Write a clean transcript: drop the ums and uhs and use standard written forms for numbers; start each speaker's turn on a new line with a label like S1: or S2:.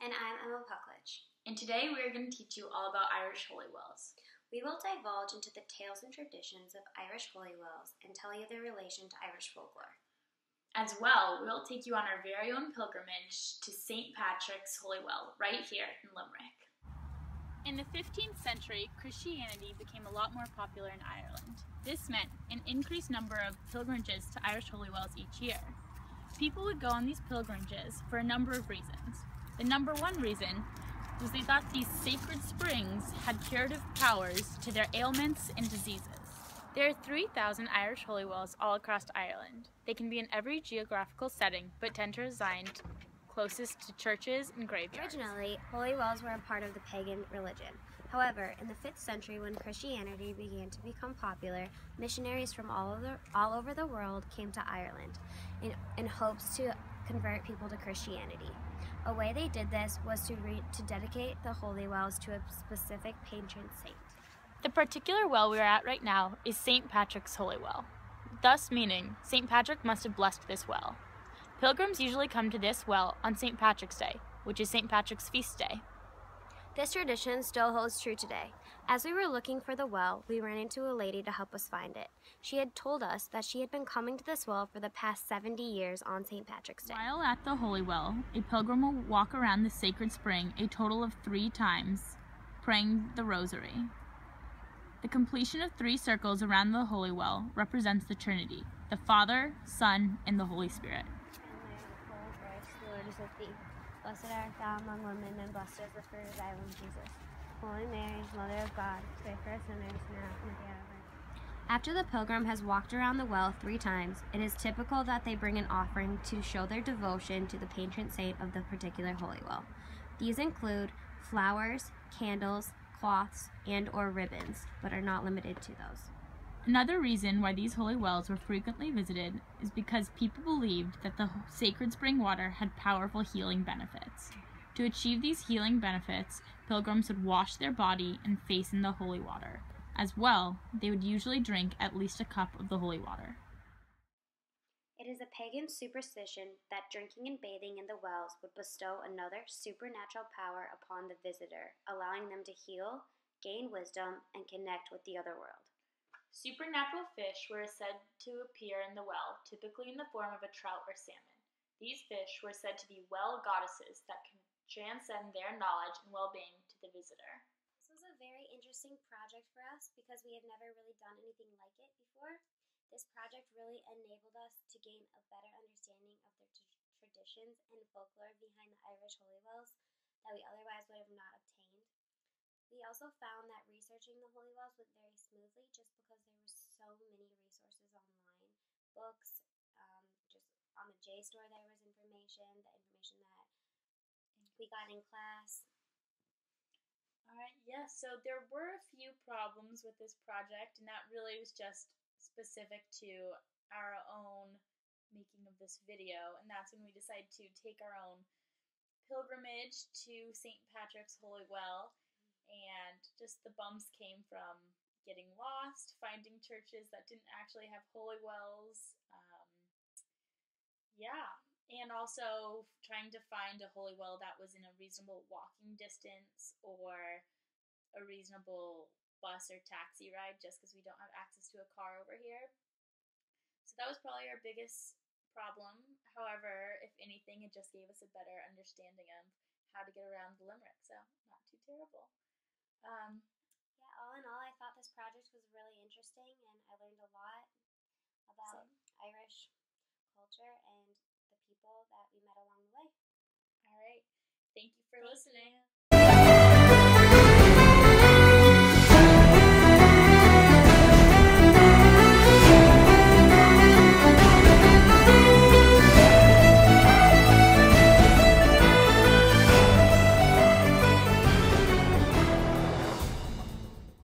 S1: And I'm Emma Puckledge.
S2: And today we are going to teach you all about Irish holy wells.
S1: We will divulge into the tales and traditions of Irish holy wells and tell you their relation to Irish folklore.
S2: As well, we'll take you on our very own pilgrimage to St. Patrick's Holy Well, right here in Limerick. In the 15th century, Christianity became a lot more popular in Ireland. This meant an increased number of pilgrimages to Irish holy wells each year. People would go on these pilgrimages for a number of reasons. The number one reason was they thought these sacred springs had curative powers to their ailments and diseases. There are 3,000 Irish holy wells all across Ireland. They can be in every geographical setting, but tend to reside closest to churches and graveyards.
S1: Originally, holy wells were a part of the pagan religion. However, in the 5th century, when Christianity began to become popular, missionaries from all over the world came to Ireland in hopes to convert people to Christianity. A way they did this was to dedicate the holy wells to a specific patron saint.
S2: The particular well we are at right now is St. Patrick's Holy Well, thus meaning St. Patrick must have blessed this well. Pilgrims usually come to this well on St. Patrick's Day, which is St. Patrick's feast day.
S1: This tradition still holds true today. As we were looking for the well, we ran into a lady to help us find it. She had told us that she had been coming to this well for the past 70 years on St. Patrick's Day.
S2: While at the Holy Well, a pilgrim will walk around the sacred spring a total of 3 times, praying the rosary. The completion of 3 circles around the Holy Well represents the Trinity, the Father, Son, and the Holy Spirit.
S1: The Lord is with thee. Blessed art thou among women, and blessed is the fruit of thy womb, Jesus. Holy Mary, Mother of God, pray for us sinners now and at the hour of our death. After the pilgrim has walked around the well 3 times, it is typical that they bring an offering to show their devotion to the patron saint of the particular holy well. These include flowers, candles, cloths, and/or ribbons, but are not limited to those.
S2: Another reason why these holy wells were frequently visited is because people believed that the sacred spring water had powerful healing benefits. To achieve these healing benefits, pilgrims would wash their body and face in the holy water. As well, they would usually drink at least a cup of the holy water.
S1: It is a pagan superstition that drinking and bathing in the wells would bestow another supernatural power upon the visitor, allowing them to heal, gain wisdom, and connect with the other world.
S2: Supernatural fish were said to appear in the well, typically in the form of a trout or salmon. These fish were said to be well goddesses that can transcend their knowledge and well-being to the visitor.
S1: This was a very interesting project for us because we have never really done anything like it before. This project really enabled us to gain a better understanding of the traditions and folklore behind the Irish holy wells that we otherwise would have not obtained. We also found that researching the holy wells went very smoothly just because there were so many resources online. Books, just on the JSTOR there was information, the information that we got in class.
S2: Alright, yes, so there were a few problems with this project, and that really was just specific to our own making of this video, and that's when we decided to take our own pilgrimage to St. Patrick's Holy Well. And just the bumps came from getting lost, finding churches that didn't actually have holy wells, and also trying to find a holy well that was in a reasonable walking distance or a reasonable bus or taxi ride, just because we don't have access to a car over here. So that was probably our biggest problem. However, if anything, it just gave us a better understanding of how to get around Limerick, so not too terrible.
S1: All in all, I thought this project was really interesting, and I learned a lot about Irish culture and the people that we met along the way.
S2: All right. Thank you for listening.